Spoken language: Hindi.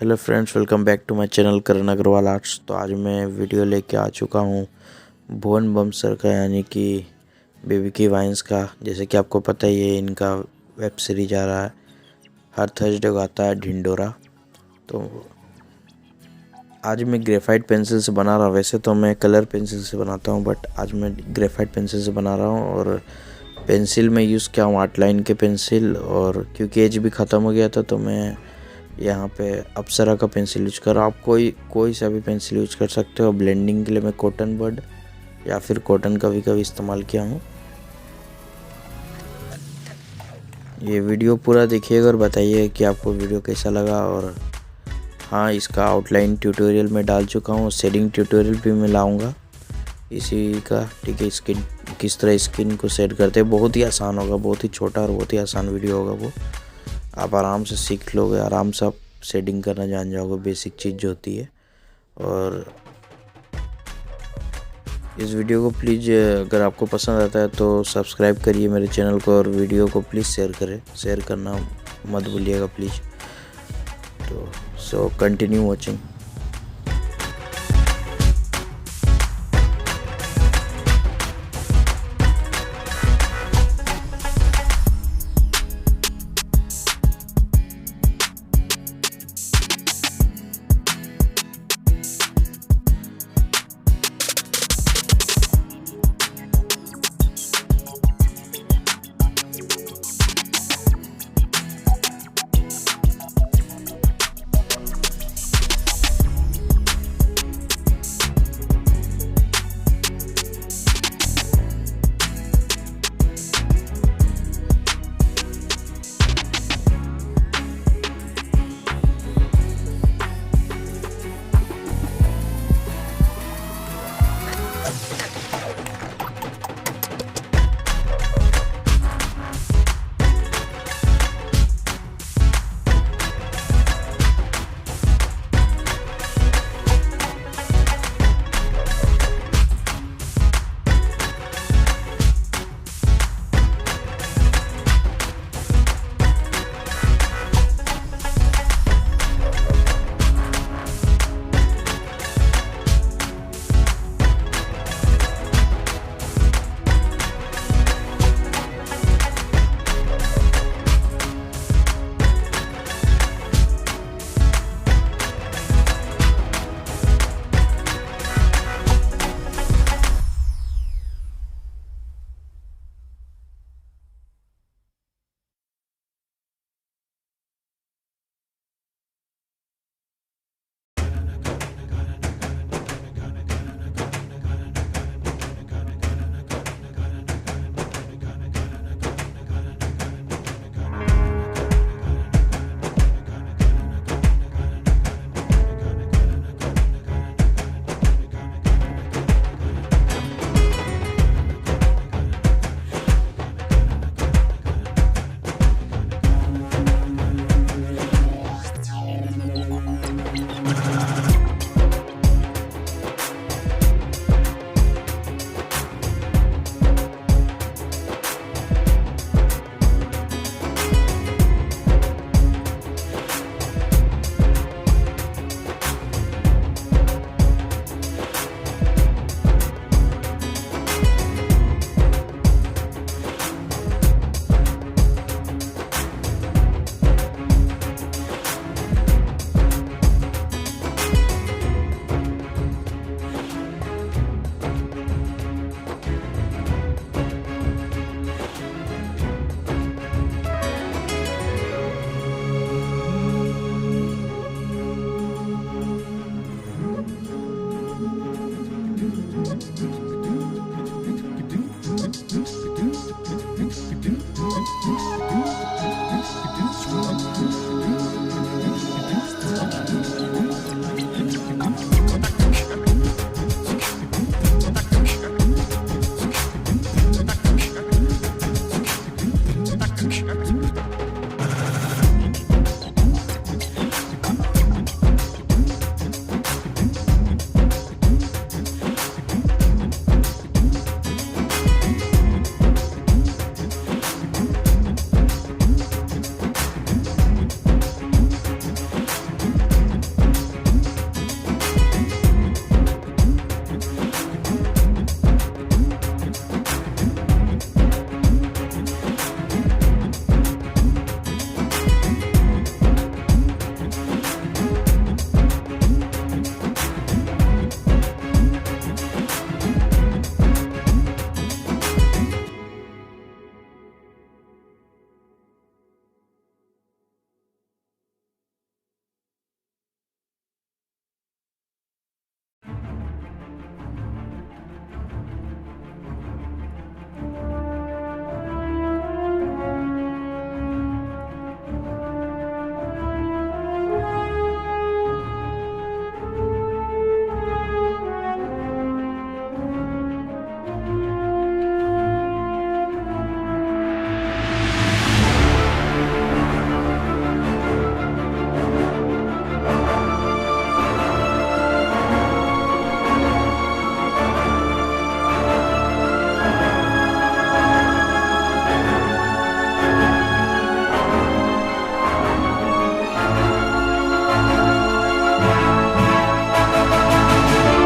Hello friends, welcome back to my channel Karan Agarwal arts. तो आज मैं वीडियो लेके आ चुका हूँ भुवन बम सर का, यानी कि बेबी की वाइन्स का। जैसे कि आपको पता ही है, इनका वेब सीरीज आ रहा है, हर थर्सडे को आता है, ढिंडोरा। तो आज मैं ग्रेफाइट पेंसिल से बना रहा हूँ। वैसे तो मैं कलर पेंसिल से बनाता हूँ, बट आज मैं ग्रेफाइट पेंसिल से बना रहा हूँ। और पेंसिल में यूज़ किया हूँ आर्टलाइन के पेंसिल, और क्योंकि एज भी ख़त्म हो गया था तो मैं यहाँ पे अप्सरा का पेंसिल यूज कर रहा हूँ। आप कोई सा भी पेंसिल यूज कर सकते हो। ब्लेंडिंग के लिए मैं कॉटन बड या फिर कॉटन का भी इस्तेमाल किया हूँ। ये वीडियो पूरा देखिएगा और बताइए कि आपको वीडियो कैसा लगा। और हाँ, इसका आउटलाइन ट्यूटोरियल मैं डाल चुका हूँ, शेडिंग ट्यूटोरियल भी मैं लाऊंगा इसी का। ठीक है, स्किन किस तरह स्किन को सेट करते हैं, बहुत ही आसान होगा, बहुत ही छोटा और बहुत ही आसान वीडियो होगा वो। आप आराम से सीख लोगे, आराम से आप शेडिंग करना जान जाओगे, बेसिक चीज़ जो होती है। और इस वीडियो को प्लीज़, अगर आपको पसंद आता है तो सब्सक्राइब करिए मेरे चैनल को, और वीडियो को प्लीज़ शेयर करना मत भूलिएगा प्लीज़। तो कंटिन्यू वॉचिंग।